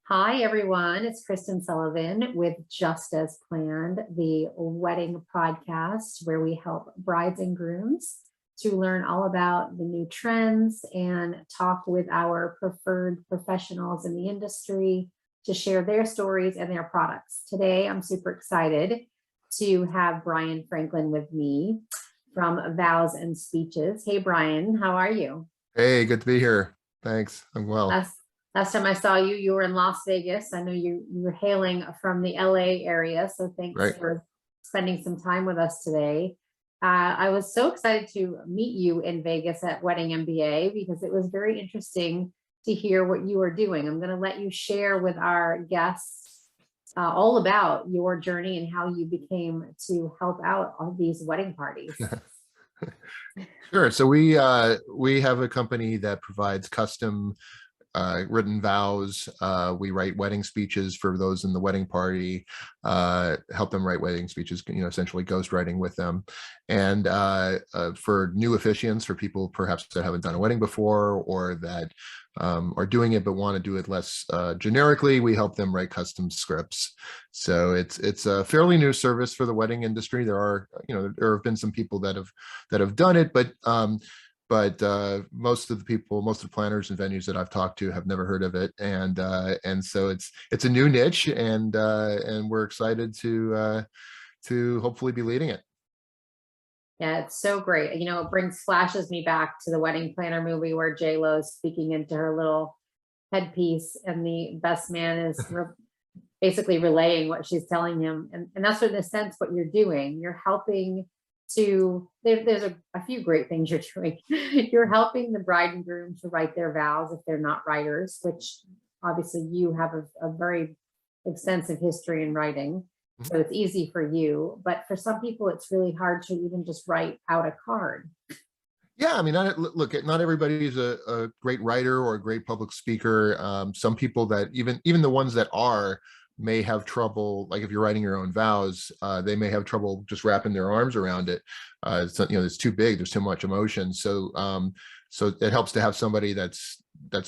Hi, everyone. It's Kristin Sullivan with Just As Planned, the wedding podcast where we help brides and grooms to learn all about the new trends and talk with our preferred professionals in the industry to share their stories and their products. Today, I'm super excited to have Brian Franklin with me from Vows and Speeches. Hey, Brian, how are you? Hey, good to be here. Thanks. I'm well. Last time I saw you, you were in Las Vegas. I know you were hailing from the LA area, so thanks Right. for spending some time with us today. I was so excited to meet you in Vegas at Wedding MBA because it was very interesting to hear what you are doing. I'm going to let you share with our guests all about your journey and how you became to help out on these wedding parties. Sure. So we have a company that provides custom written vows. We write wedding speeches for those in the wedding party, help them write wedding speeches, essentially ghostwriting with them. And for new officiants, for people perhaps that haven't done a wedding before or that are doing it but want to do it less generically, we help them write custom scripts. So it's a fairly new service for the wedding industry. There have been some people that have done it, but most of the planners and venues that I've talked to have never heard of it, and so it's a new niche, and we're excited to hopefully be leading it. Yeah, it's so great. It flashes me back to the Wedding Planner movie where J-Lo's speaking into her little headpiece, and the best man is basically relaying what she's telling him, and that's in a sense what you're doing. You're helping there's a few great things you're doing. You're helping the bride and groom to write their vows if they're not writers, which obviously you have a very extensive history in writing, so it's easy for you. But for some people, it's really hard to even just write out a card. Yeah, I mean, not everybody is a great writer or a great public speaker. Some people that even the ones that may have trouble, like if you're writing your own vows, they may have trouble just wrapping their arms around it. It's too big, there's too much emotion. So it helps to have somebody that's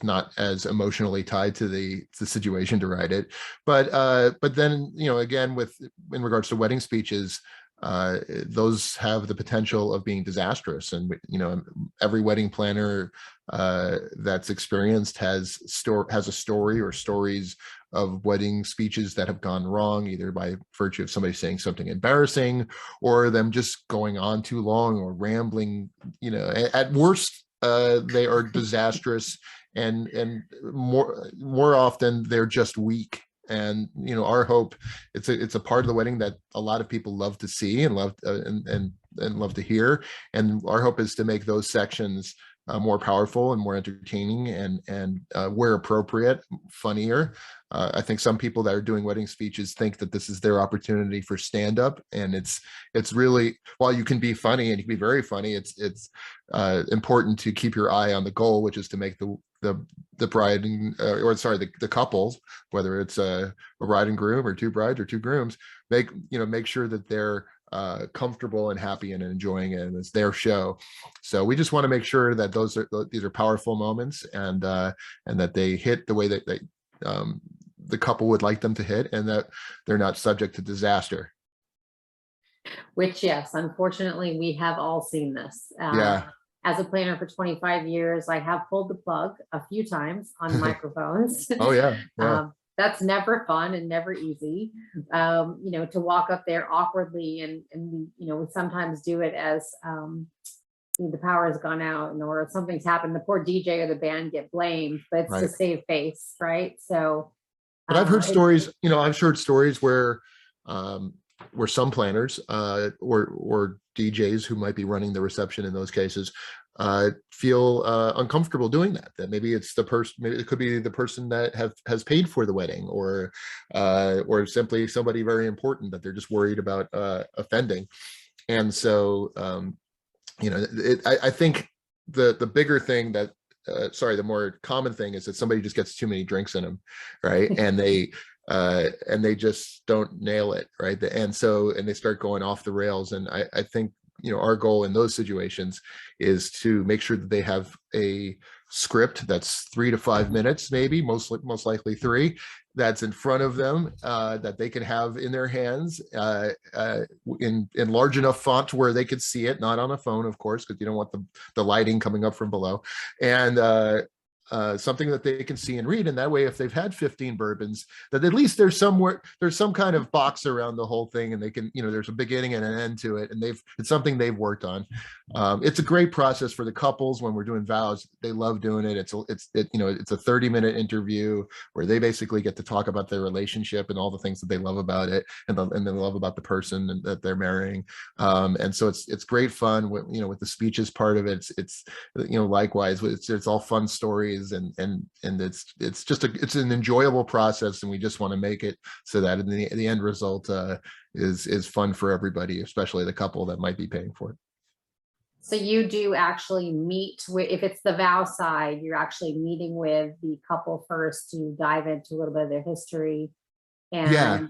not as emotionally tied to the situation to write it. But then, again, in regards to wedding speeches, those have the potential of being disastrous. And, every wedding planner that's experienced has a story or stories of wedding speeches that have gone wrong, either by virtue of somebody saying something embarrassing or them just going on too long or rambling. At worst, they are disastrous, and more often they're just weak. And our hope, it's a part of the wedding that a lot of people love to see and love and love to hear. And our hope is to make those sections more powerful and more entertaining, and where appropriate, funnier. I think some people that are doing wedding speeches think that this is their opportunity for stand-up, and it's really, while you can be funny and you can be very funny, it's important to keep your eye on the goal, which is to make the bride the couples, whether it's a bride and groom or two brides or two grooms, make sure that they're comfortable and happy and enjoying it, and it's their show. So we just want to make sure that these are powerful moments, and that they hit the way that the couple would like them to hit, and that they're not subject to disaster. Which, yes, unfortunately, we have all seen this. Yeah. As a planner for 25 years, I have pulled the plug a few times on microphones. Oh yeah. That's never fun and never easy. To walk up there awkwardly, and we sometimes do it as the power has gone out, or something's happened. The poor DJ or the band get blamed, but it's Right. to save face, right? So, but I've heard stories. I've heard stories where some planners or DJs who might be running the reception in those cases feel uncomfortable doing that. That maybe it's the person, maybe it could be the person that has paid for the wedding, or simply somebody very important that they're just worried about offending. And so, I think the bigger thing that the more common thing is that somebody just gets too many drinks in them, right? And they just don't nail it, right? And they start going off the rails. And I think our goal in those situations is to make sure that they have a script that's 3 to 5 minutes, maybe most likely 3, that's in front of them, that they can have in their hands, in large enough font where they could see it, not on a phone, of course, because you don't want the lighting coming up from below, and something that they can see and read. And that way, if they've had 15 bourbons, that at least there's some kind of box around the whole thing, and they can, there's a beginning and an end to it, and it's something they've worked on. It's a great process for the couples when we're doing vows. They love doing it. It's a 30-minute interview where they basically get to talk about their relationship and all the things that they love about it, and they love about the person that they're marrying. And so it's great fun with, with the speeches part of it. It's likewise, it's all fun stories, and it's an enjoyable process, and we just want to make it so that in the end result is fun for everybody, especially the couple that might be paying for it. So you do actually meet with, if it's the vow side, you're actually meeting with the couple first to dive into a little bit of their history, and yeah.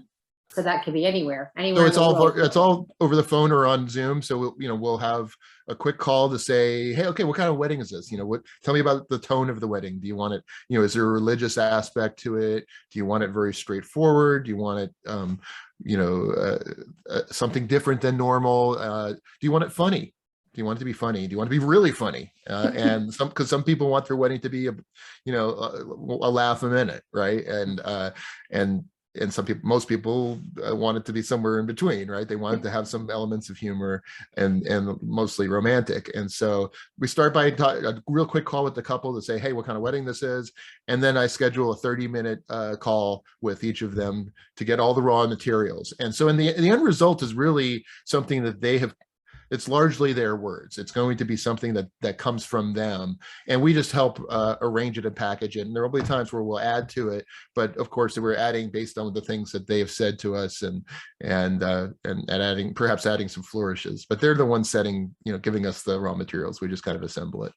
So that could be anywhere. So it's all over the phone or on Zoom. So we'll have a quick call to say, hey, okay, what kind of wedding is this? Tell me about the tone of the wedding. Do you want it, is there a religious aspect to it? Do you want it very straightforward? Do you want it, something different than normal? Do you want it funny? Do you want it to be funny? Do you want it to be really funny? And because some people want their wedding to be a laugh a minute, right? And most people want it to be somewhere in between, right? They want it to have some elements of humor and mostly romantic. And so we start by a real quick call with the couple to say, hey, what kind of wedding this is. And then I schedule a 30-minute call with each of them to get all the raw materials. And so the end result is really something that it's largely their words. It's going to be something that comes from them, and we just help arrange it and package it. And there will be times where we'll add to it, but of course we're adding based on the things that they have said to us, and perhaps adding some flourishes. But they're the ones giving us the raw materials. We just kind of assemble it.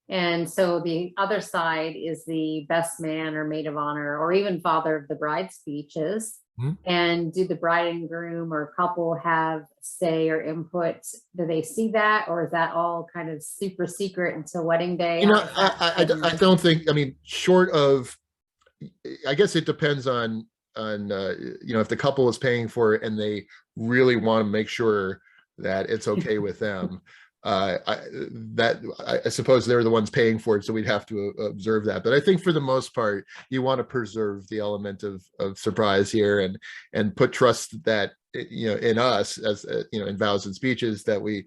And so the other side is the best man or maid of honor, or even father of the bride speeches. Mm-hmm. And do the bride and groom or couple have say or input? Do they see that, or is that all kind of super secret until wedding day? I don't think. Short of, I guess it depends on if the couple is paying for it and they really want to make sure that it's okay with them. I suppose they're the ones paying for it, so we'd have to observe that. But I think for the most part, you want to preserve the element of surprise here, and put trust that in us, as in Vows and Speeches, that we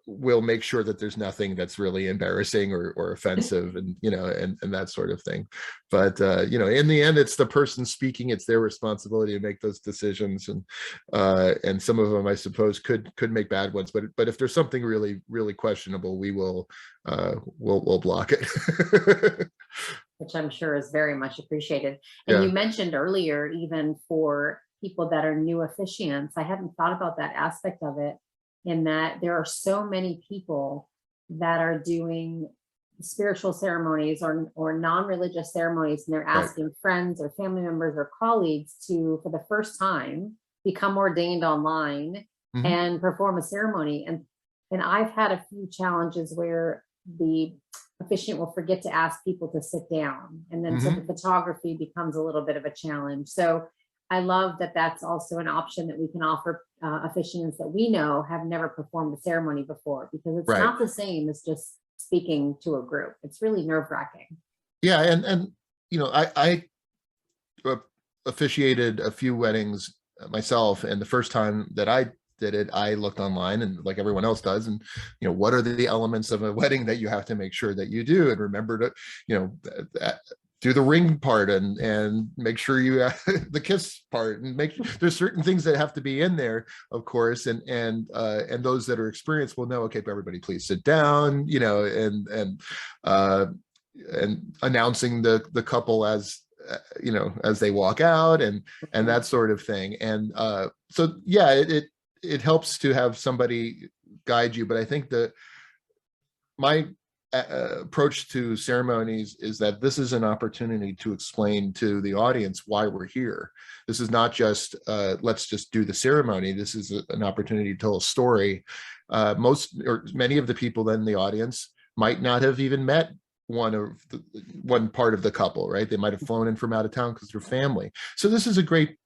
will make sure that there's nothing that's really embarrassing or offensive, and that sort of thing. But in the end, it's the person speaking. It's their responsibility to make those decisions, and some of them, I suppose, could make bad ones. But if there's something really, really questionable, we'll block it. Which I'm sure is very much appreciated. And you mentioned earlier, even for people that are new officiants, I hadn't thought about that aspect of it, in that there are so many people that are doing spiritual ceremonies or non-religious ceremonies, and they're asking friends or family members or colleagues to, for the first time, become ordained online and perform a ceremony. And I've had a few challenges where the officiant will forget to ask people to sit down, and then so the photography becomes a little bit of a challenge. So I love that that's also an option that we can offer officiants that we know have never performed a ceremony before, because it's not the same as just speaking to a group. It's really nerve-wracking. Yeah, and I officiated a few weddings myself, and the first time that I did it, I looked online, and like everyone else does, and what are the elements of a wedding that you have to make sure that you do, and remember to do the ring part, and make sure you the kiss part, and there's certain things that have to be in there, of course, and those that are experienced will know, okay, everybody please sit down, and announcing the couple as they walk out, and that sort of thing. And so it helps to have somebody guide you. But I think that my approach to ceremonies is that this is an opportunity to explain to the audience why we're here. This is not just let's just do the ceremony. This is an opportunity to tell a story. Many of the people in the audience might not have even met one part of the couple, right? They might have flown in from out of town because they're family. So this is a great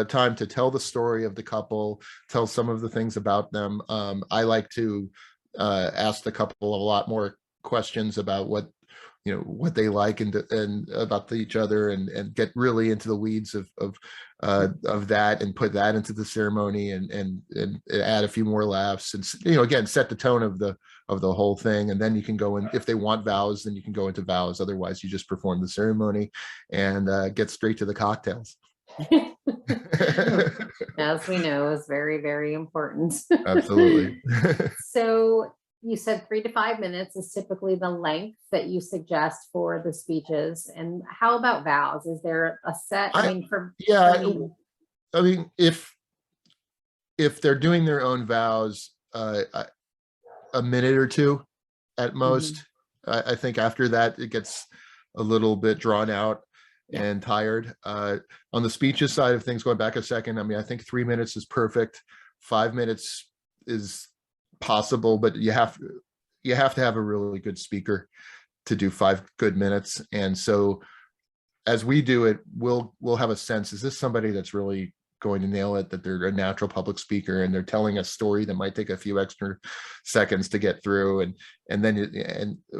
time to tell the story of the couple, tell some of the things about them. I like to ask the couple a lot more questions about what they like and about each other, and get really into the weeds of that, and put that into the ceremony, and add a few more laughs, and again, set the tone of the whole thing. And then you can go in, if they want vows, then you can go into vows. Otherwise, you just perform the ceremony and get straight to the cocktails. As we know, is very, very important. Absolutely. So you said 3 to 5 minutes is typically the length that you suggest for the speeches. And how about vows? Is there a set? I mean, for me, if they're doing their own vows, a minute or two at most. I think after that, it gets a little bit drawn out and tired. On the speeches side of things, going back a second, I mean, I think 3 minutes is perfect. 5 minutes is possible, but you have to have a really good speaker to do 5 good minutes. And so as we do it, we'll have a sense, is this somebody that's really going to nail it, that they're a natural public speaker and they're telling a story that might take a few extra seconds to get through, and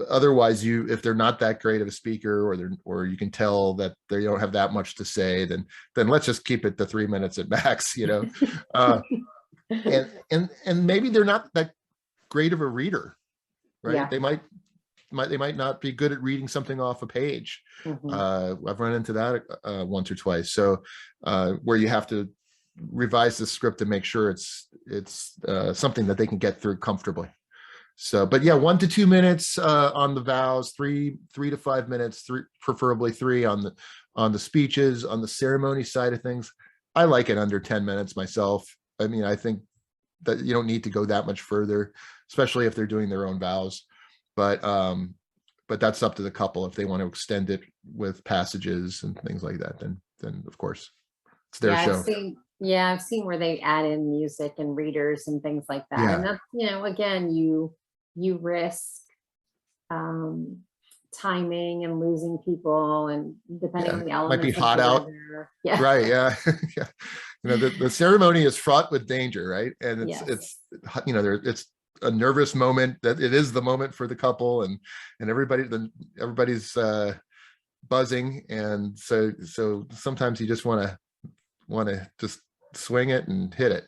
otherwise, if they're not that great of a speaker, or you can tell that they don't have that much to say, then let's just keep it to 3 minutes at max, and maybe they're not that great of a reader, right? They might not be good at reading something off a page. I've run into that once or twice. So where you have to revise the script to make sure it's something that they can get through comfortably. So, but yeah, 1 to 2 minutes on the vows, 3 to 5 minutes, preferably 3 on the speeches. On the ceremony side of things, I like it under 10 minutes myself. I mean, I think that you don't need to go that much further, especially if they're doing their own vows. But that's up to the couple. If they want to extend it with passages and things like that, then of course it's their show. I've seen where they add in music and readers and things like that. And that's, again, you risk timing and losing people, and depending on the elements. Might be hot out. Right. Yeah. The ceremony is fraught with danger, right? And it's a nervous moment, that it is the moment for the couple, and everybody's buzzing, and so sometimes you just want to just swing it and hit it.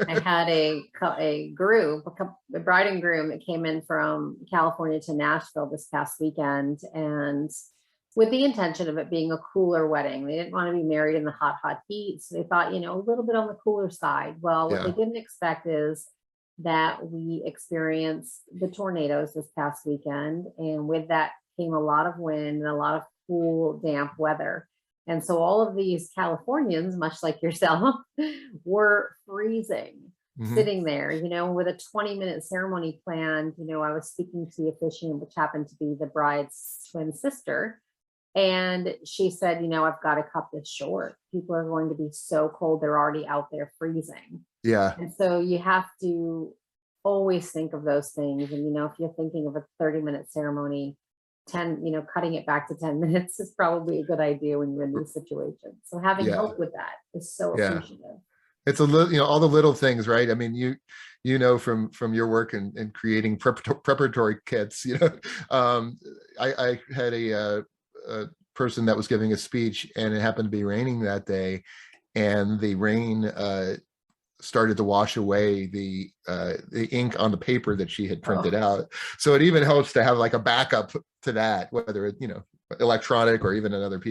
I had a group, the bride and groom, that came in from California to Nashville this past weekend, and with the intention of it being a cooler wedding. They didn't want to be married in the hot heat, so they thought, a little bit on the cooler side. Well, what they didn't expect is that we experienced the tornadoes this past weekend, and with that came a lot of wind and a lot of cool, damp weather. And so all of these Californians, much like yourself, were freezing, sitting there, with a 20-minute ceremony planned. I was speaking to the officiant, which happened to be the bride's twin sister. And she said, I've got to cut this short. People are going to be so cold. They're already out there freezing. Yeah. And so you have to always think of those things. And, if you're thinking of a 30-minute ceremony, cutting it back to 10 minutes is probably a good idea when you're in these situations. So having help with that is so appreciative. It's a little, all the little things, right? I mean, from your work in creating preparatory kits, I had a person that was giving a speech, and it happened to be raining that day, and the rain started to wash away the ink on the paper that she had printed out. So it even helps to have like a backup to that, whether it, electronic or even another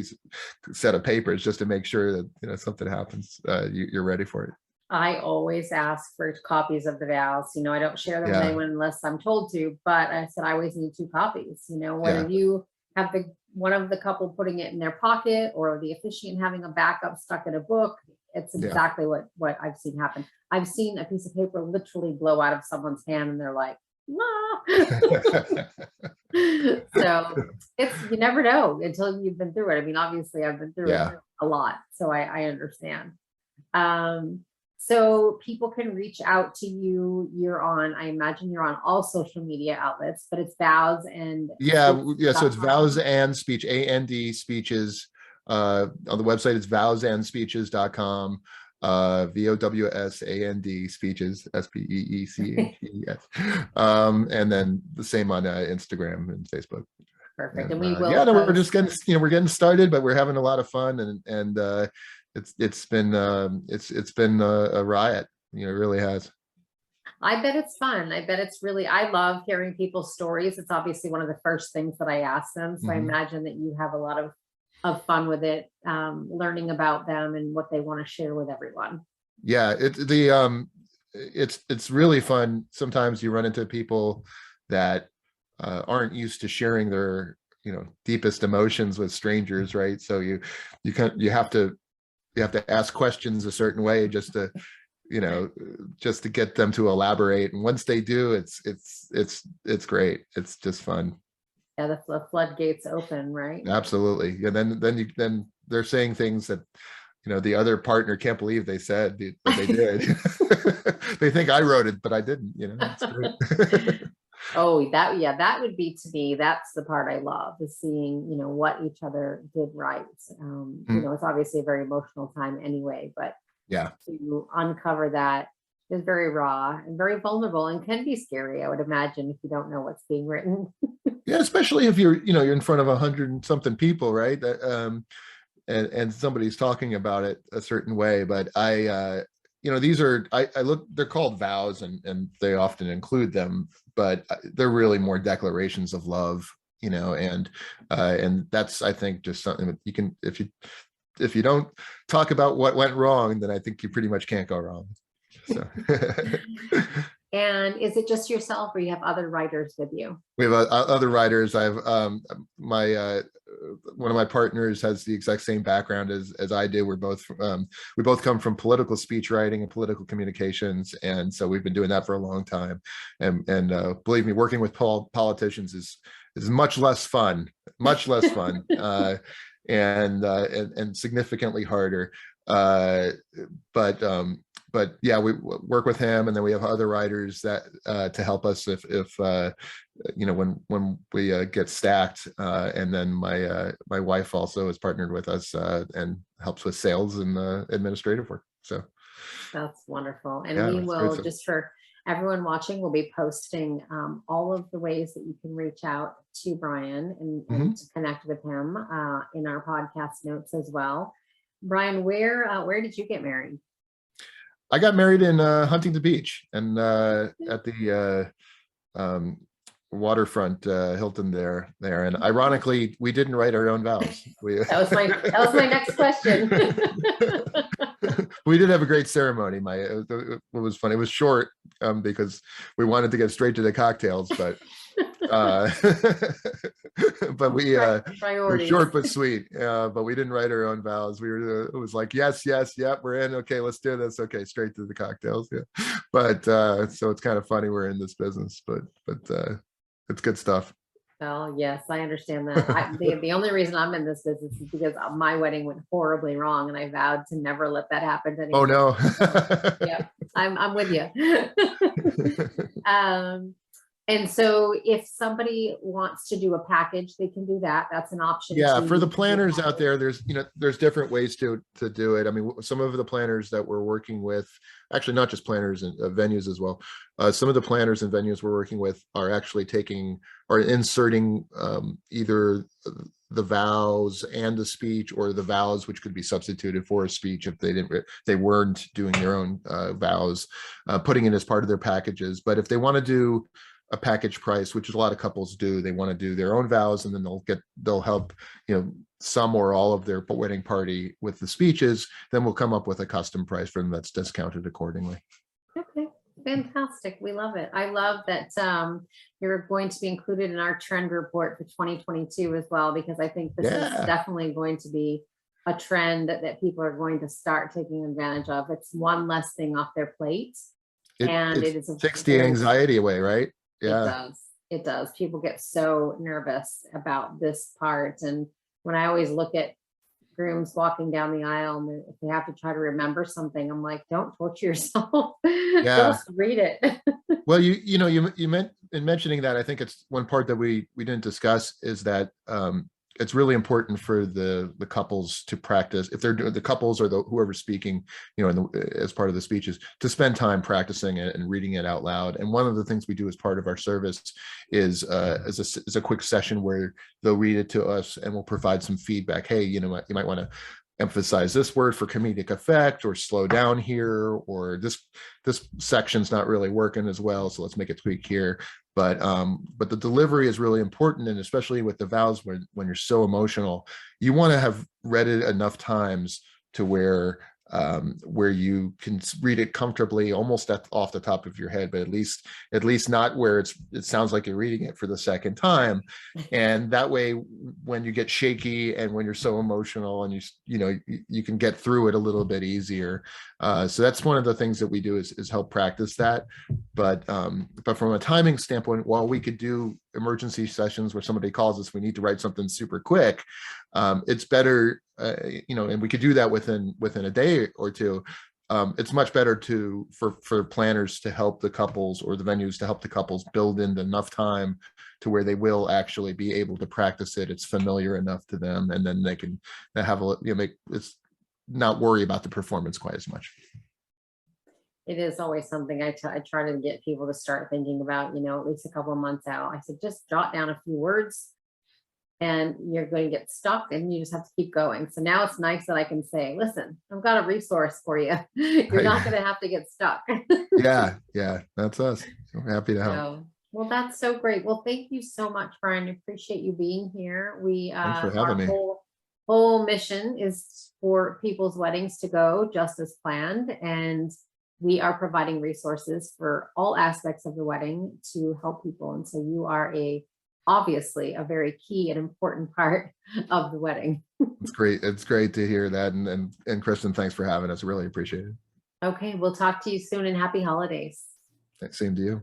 set of papers, just to make sure that, something happens, you're ready for it. I always ask for copies of the vows. I don't share them with anyone unless I'm told to, but I said, I always need 2 copies, whether you have one of the couple putting it in their pocket, or the officiant having a backup stuck in a book. It's exactly what I've seen happen. I've seen a piece of paper literally blow out of someone's hand, and they're like, "Ah." So you never know until you've been through it. I mean, obviously I've been through it a lot, so I understand. So people can reach out to you. I imagine you're on all social media outlets, but it's Vows and Yeah. So it's Speeches.com. Vows and Speech, AND Speeches. On the website, it's vowsandspeeches.com. VOWSAND Speeches, SPEECHES. And then the same on Instagram and Facebook. Perfect. And And we yeah, will no, we're post. just getting, we're getting started, but we're having a lot of fun, and it's been a riot. It really has. I bet it's fun. I bet it's really, I love hearing people's stories. It's obviously one of the first things that I ask them. So I Mhm. imagine that you have a lot of fun with it, learning about them and what they want to share with everyone. Yeah, it's really fun. Sometimes you run into people that aren't used to sharing their deepest emotions with strangers, right? So you have to ask questions a certain way just to get them to elaborate, and once they do, it's great. It's just fun. Yeah, the floodgates open, right? Absolutely. And then they're saying things that the other partner can't believe they said, but they did. They think I wrote it, but I didn't. It's great. Oh, that would be, to me, that's the part I love, is seeing, what each other did right. It's obviously a very emotional time anyway, but Yeah. to uncover that is very raw and very vulnerable and can be scary, I would imagine, if you don't know what's being written. Yeah, especially if you're in front of 100 and something people, right? And somebody's talking about it a certain way. But these are, I look, they're called vows, and they often include them, but they're really more declarations of love, and that's, I think, just something that you can, if you don't talk about what went wrong, then I think you pretty much can't go wrong. So And is it just yourself, or you have other writers with you? we have other writers. I've my one of my partners has the exact same background as I do. We both come from political speech writing and political communications, and so we've been doing that for a long time. And believe me, working with politicians is much less fun, and significantly harder. But yeah, we work with him, and then we have other writers that to help us if when we get stacked, and then my wife also is partnered with us and helps with sales and administrative work. So That's wonderful. And yeah, we it's great will, stuff. just for everyone watching, we'll be posting all of the ways that you can reach out to Brian and to connect with him in our podcast notes as well. Brian, where did you get married? I got married in Huntington Beach, and at the waterfront Hilton there. And ironically, we didn't write our own vows. That was my next question. We did have a great ceremony. It was fun. It was short because we wanted to get straight to the cocktails, but but we were short but sweet. But we didn't write our own vows. It was like, yes, yep, we're in. Okay, let's do this. Okay, straight to the cocktails. Yeah. But so it's kind of funny we're in this business, but it's good stuff. Well, yes, I understand that. The only reason I'm in this business is because my wedding went horribly wrong, and I vowed to never let that happen to anyone. Oh no. Yeah, I'm with you. And so if somebody wants to do a package, they can do that. That's an option. Yeah, for the planners out there, there's different ways to do it. I mean, some of the planners that we're working with, actually not just planners and venues as well. Some of the planners and venues we're working with are actually taking or inserting either the vows and the speech, or the vows which could be substituted for a speech if they weren't doing their own vows, putting it as part of their packages. But if they want to do a package price, which is a lot of couples do, they want to do their own vows, and then they'll help some or all of their wedding party with the speeches, then we'll come up with a custom price for them that's discounted accordingly. Okay, fantastic. We love it. I love that you're going to be included in our trend report for 2022 as well, because I think this is definitely going to be a trend that people are going to start taking advantage of. It's one less thing off their plate, and it takes the anxiety away, right? Yeah. It does. People get so nervous about this part. And when I always look at grooms walking down the aisle, and if they have to try to remember something, I'm like, don't torture yourself. Yeah. Just read it. Well, you meant in mentioning that, I think it's one part that we didn't discuss is that it's really important for the couples to practice, if they're doing the couples or the whoever's speaking, as part of the speeches, to spend time practicing it and reading it out loud. And one of the things we do as part of our service is a quick session where they'll read it to us and we'll provide some feedback. Hey, you might want to emphasize this word for comedic effect, or slow down here, or this section's not really working as well, so let's make a tweak here. But the delivery is really important, and especially with the vows, when you're so emotional, you want to have read it enough times to where you can read it comfortably, almost off the top of your head, but at least not where it sounds like you're reading it for the second time. And that way, when you get shaky and when you're so emotional, and you can get through it a little bit easier. So that's one of the things that we do is help practice that. But from a timing standpoint, while we could do emergency sessions where somebody calls us, we need to write something super quick, it's better, and we could do that within a day or two. It's much better for planners to help the couples, or the venues to help the couples build in enough time to where they will actually be able to practice it. It's familiar enough to them, and then they can have it's not worry about the performance quite as much. It is always something I try to get people to start thinking about, at least a couple of months out. I said, just jot down a few words and you're going to get stuck, and you just have to keep going. So now it's nice that I can say, listen, I've got a resource for you. You're not going to have to get stuck. Yeah, that's us. So happy to help. So, well, that's so great. Well, thank you so much, Brian. Appreciate you being here. Thanks for having me. Whole mission is for people's weddings to go just as planned, and we are providing resources for all aspects of the wedding to help people. And so you are obviously a very key and important part of the wedding. It's great. It's great to hear that. And Kristin, thanks for having us. Really appreciate it. Okay, we'll talk to you soon, and happy holidays. Same to you.